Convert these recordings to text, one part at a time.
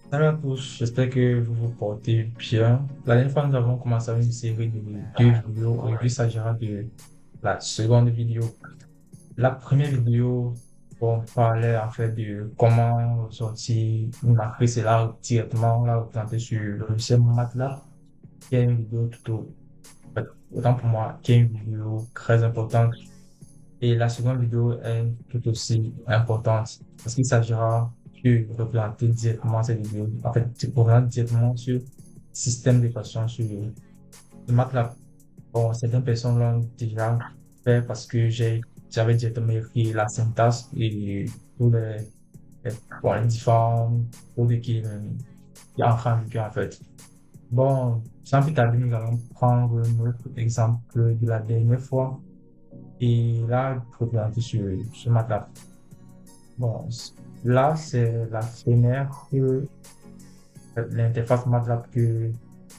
Salut à tous, j'espère que vous vous portez bien. La dernière fois, nous avons commencé une série de deux vidéos. Aujourd'hui, il s'agira de la seconde vidéo. La première vidéo, on parlait en fait de comment sortir une matrice et là, directement, la représenter sur le logiciel MATLAB, qui est une vidéo autant pour moi, qui est une vidéo très importante. Et la seconde vidéo est tout aussi importante parce qu'il s'agira de représenter directement cette vidéo. En fait, de représenter directement sur le système d'équation sur le MATLAB. Bon, certaines personnes l'ont déjà fait parce que j'avais directement écrit la syntaxe et tous les différents codes qui entrent en vigueur en fait. Bon, sans plus tarder, nous allons prendre notre exemple de la dernière fois. Et là, il faut regarder sur MATLAB. Bon, là, c'est la fenêtre, l'interface MATLAB que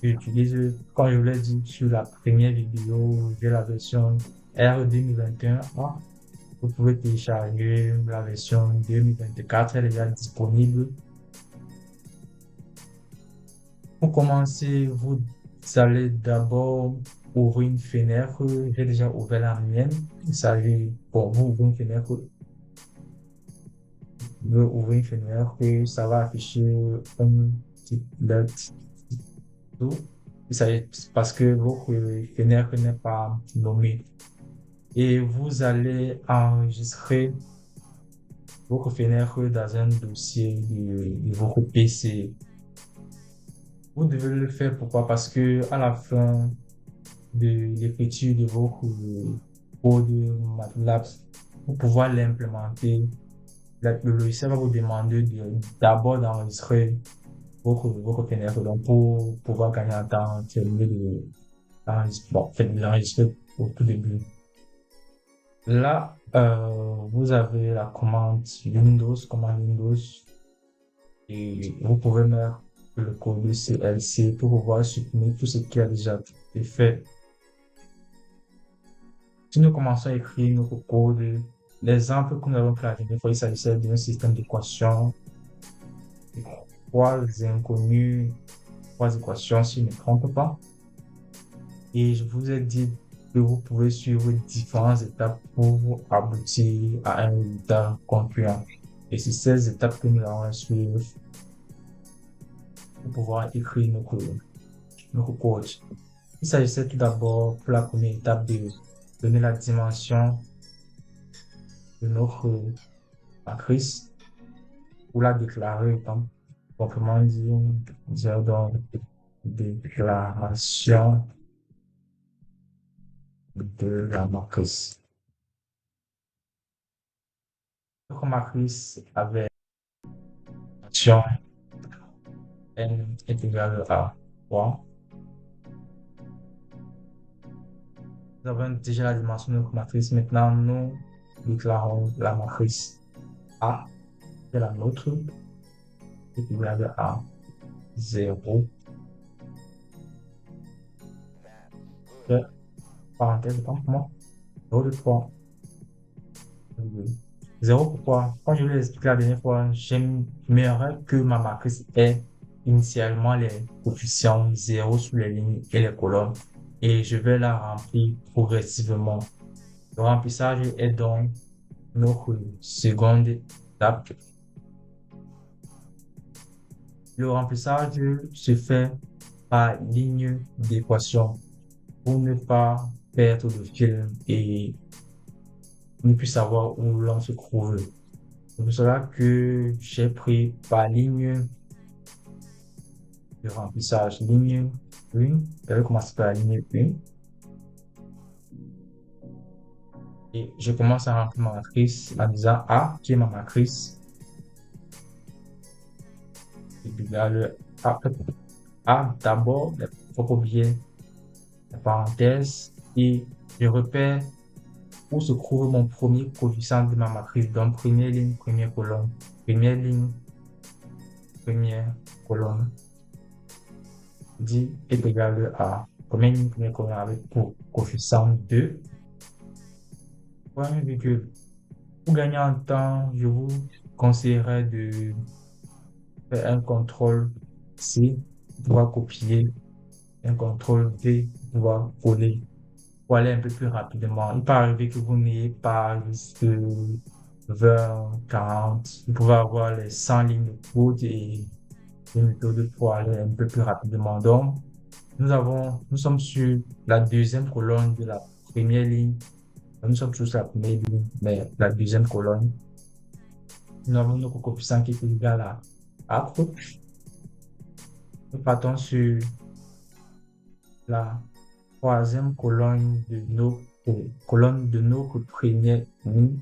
j'utilise. Quand je vous l'ai dit sur la première vidéo, j'ai la version R 2021A. Vous pouvez télécharger la version 2024, elle est déjà disponible. Pour commencer, vous allez d'abord ouvrir une fenêtre. J'ai déjà ouvert la mienne. Il s'agit, pour vous ouvrir une fenêtre, veut ouvrir une fenêtre et ça va afficher un petit LED tout. Et ça est parce que votre fenêtre n'est pas nommée. Et vous allez enregistrer votre fenêtre dans un dossier de votre PC. Vous devez le faire pourquoi? Parce que à la fin de l'écriture de votre code MATLAB, pour pouvoir l'implémenter, le logiciel va vous demander d'abord d'enregistrer beaucoup fenêtre. Donc, pour pouvoir gagner en temps, c'est mieux bon, faites de l'enregistrer au tout début. Là, vous avez la commande Windows, et vous pouvez mettre le code CLC pour pouvoir supprimer tout ce qui a déjà été fait. Si nous commençons à écrire notre code, l'exemple que nous avons pris la dernière fois, il s'agissait d'un système d'équations, trois inconnus, trois équations, si je ne me trompe pas. Et je vous ai dit que vous pouvez suivre différentes étapes pour aboutir à un résultat concluant. Et c'est ces étapes que nous allons suivre pour pouvoir écrire nos code. Il s'agissait tout d'abord pour la première étape de donner la dimension de notre matrice pour la déclarer comme proprement dit, dire donc déclaration de la matrice. Notre matrice avait action n est égal à 3. Nous avons déjà la dimension de notre matrice. Maintenant, nous déclarons la matrice A, c'est la nôtre, est égal à 0. Parenthèse, autant pour moi. 0 de 3. 0 pourquoi? Quand je l'ai expliqué la dernière fois, j'aimerais que ma matrice ait initialement les coefficients 0 sur les lignes et les colonnes. Et je vais la remplir progressivement. Le remplissage est donc notre seconde étape. Le remplissage se fait par ligne d'équation pour ne pas perdre le fil et ne plus savoir où l'on se trouve. C'est pour cela que j'ai pris par ligne de remplissage, ligne 1. Je vais commencer par la ligne 1 et je commence à remplir ma matrice en disant A, qui est ma matrice, est égal à A d'abord, il faut pas oublier la parenthèse et je repère où se trouve mon premier coefficient de ma matrice. Donc, première ligne, première colonne, première ligne, première colonne, dit est égal à première ligne, première colonne avec pour coefficient 2. Point virgule. Pour gagner en temps, je vous conseillerais fait un contrôle C pour pouvoir copier, un contrôle V pour pouvoir coller, pour aller un peu plus rapidement. Il peut arriver que vous n'ayez pas juste 20, 40, vous pouvez avoir les 100 lignes de code et des méthodes pour aller un peu plus rapidement. Donc, nous sommes sur la deuxième colonne de la première ligne. Nous sommes sur la première ligne, mais la deuxième colonne, nous avons notre coefficient qui est égal à A. Nous partons sur la troisième colonne de notre première ligne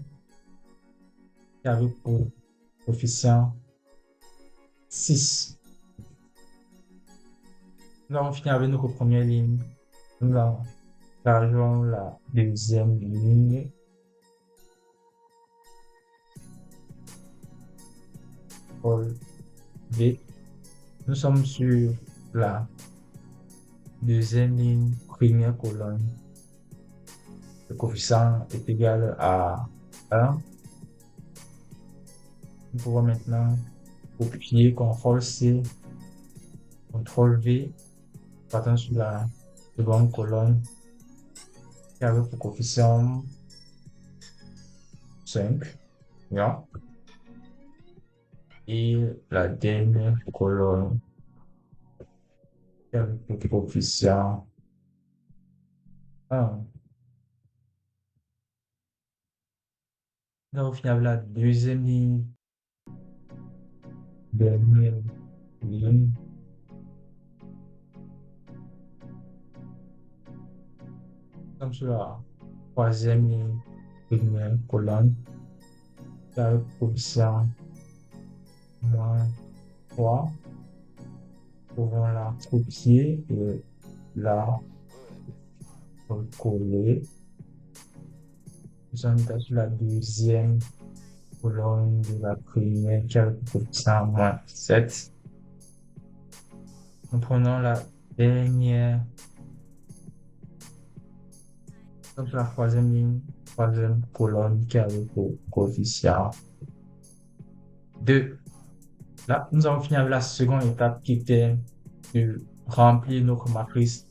qui avait pour coefficient 6. Nous avons fini avec notre première ligne. Nous engageons la deuxième ligne. V. Nous sommes sur la deuxième ligne, première colonne. Le coefficient est égal à 1. Nous pouvons maintenant copier, CTRL-C, CTRL-V, partant sur la seconde colonne, qui avait pour coefficient 5. Yeah. Et la dernière colonne, qui avait pour coefficient 1. Nous avons fini avec la deuxième ligne, dernière ligne. Comme sur la troisième ligne, première colonne, qui a le coefficient moins 3. Nous pouvons la copier et la coller. Nous sommes sur la deuxième colonne de la première qui a le coefficient moins 7. Nous prenons la dernière, sur la troisième ligne, troisième colonne qui a le coefficient 2. Là, nous avons fini avec la seconde étape qui était de remplir notre matrice.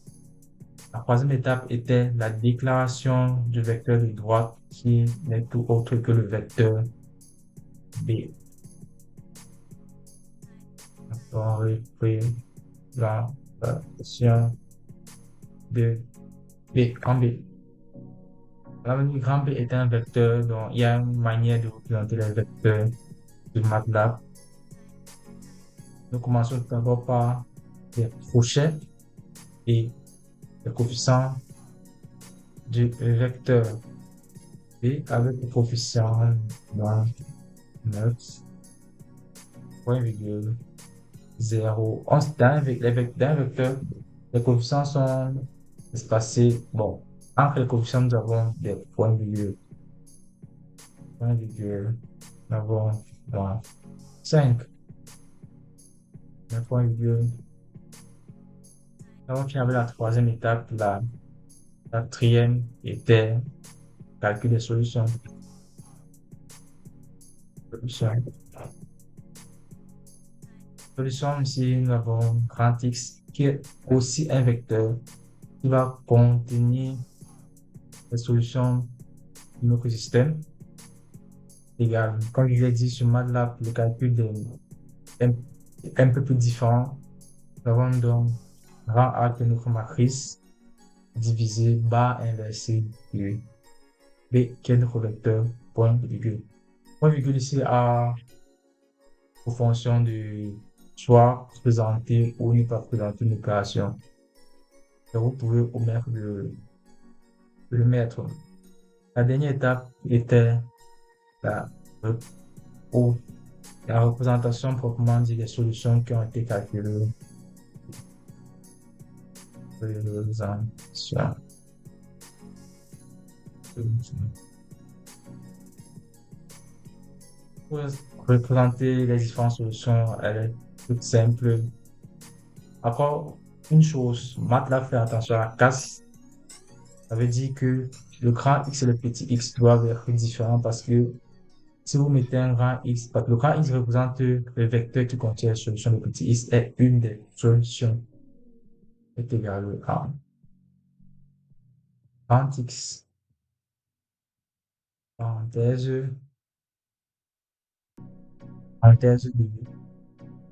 La troisième étape était la déclaration du vecteur de droite qui n'est tout autre que le vecteur B. On reprend la version de B en B. L'avenue grand B est un vecteur dont il y a une manière de représenter les vecteurs de MATLAB. Nous commençons tout d'abord par les crochets et le coefficient du vecteur B avec le coefficient 9,0. Dans les vecteurs, les coefficients sont espacés. Bon, entre les coefficients, nous avons des points virgule. Nous avons 5. Point virgule. Nous avons fini avec la troisième étape. La quatrième était calcul des solutions. Solution ici, nous avons grand X qui est aussi un vecteur qui va contenir les solutions de notre système. Égal, comme je l'ai dit sur MATLAB, le calcul est un peu plus différent. Nous avons donc grand A de notre matrice divisé barre inversée de B qui est notre vecteur point virgule. Point virgule ici a pour fonction de soit présenter ou ne pas présenter une opération. Et vous pouvez omettre de le mettre. La dernière étape était la représentation proprement dit des solutions qui ont été calculées. Pour représenter les différentes solutions, elle est toute simple. Encore une chose, MATLAB fait attention à la casse. Ça veut dire que le grand X et le petit x doivent être différents parce que Si vous mettez un grand X, parce que le grand X représente le vecteur qui contient la solution, le petit X est une des solutions, est égal à grand X, parenthèse, parenthèse de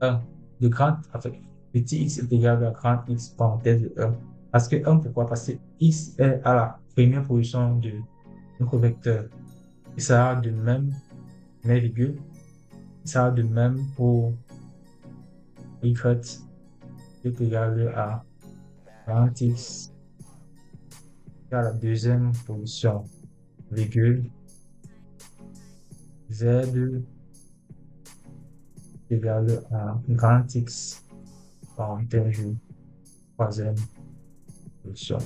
1. Le grand, en fait, petit X est égal à grand X, parenthèse de 1. Parce que 1, pourquoi? Parce que X est à la première position de notre vecteur. Et ça a de même, mais virgule, ça a de même pour Y est égal à grand X à la deuxième position, virgule, Z égal à grand X, parenthèse, troisième position.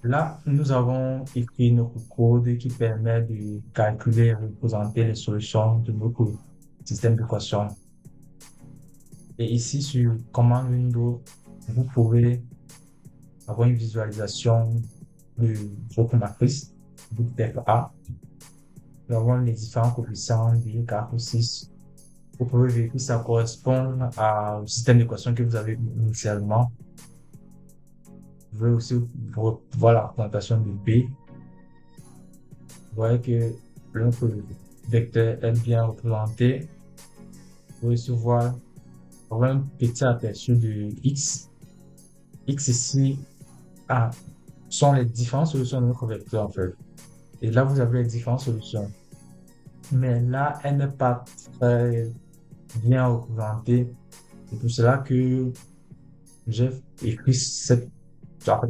Là, nous avons écrit notre code qui permet de calculer et représenter les solutions de notre système d'équation. Et ici, sur commande Windows, vous pouvez avoir une visualisation de votre matrice, vous tapez A. Nous avons les différents coefficients, 2, 4 ou 6. Vous pouvez vérifier si ça correspond au système d'équation que vous avez initialement. Vous pouvez aussi voir la représentation de B. Vous voyez que notre vecteur est bien représenté. Vous pouvez aussi voir un petit aperçu de X. X ici sont les différentes solutions de notre vecteur en fait. Et là, vous avez les différentes solutions. Mais là, elle n'est pas très bien représentée. C'est pour cela que j'ai écrit cette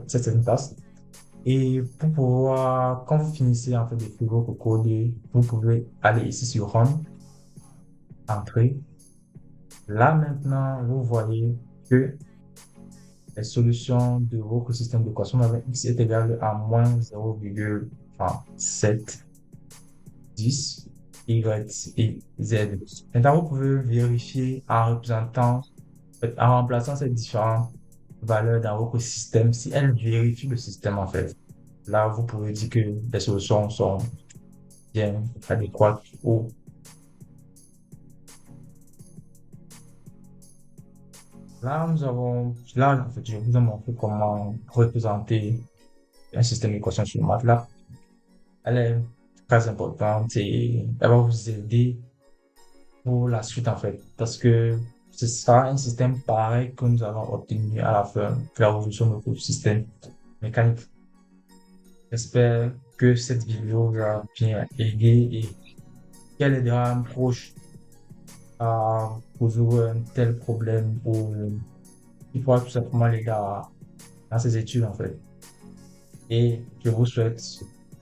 syntaxe. Et pour pouvoir, quand vous finissez en fait d'écrire votre code, vous pouvez aller ici sur Run, entrer. Là maintenant, vous voyez que les solutions de votre système d'équation avec x est égal à moins 0,710 y et z. Maintenant, vous pouvez vérifier en remplaçant ces différentes valeurs dans votre système si elles vérifient le système en fait. Là, vous pouvez dire que les solutions sont bien adéquates ou là, en fait, je vous ai montré comment représenter un système d'équation sur MATLAB. Elle est très importante et elle va vous aider pour la suite, en fait, parce que ce sera un système pareil que nous allons obtenir à la fin de la résolution de notre système mécanique. J'espère que cette vidéo va bien aider et qu'elle aidera un proche à résoudre un tel problème ou il pourra tout simplement l'aider dans ses études, en fait. Et je vous souhaite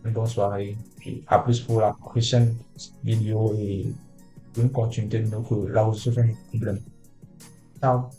une bonne soirée. Et à plus pour la prochaine vidéo et une continuité de la résolution de nos problèmes. Ciao.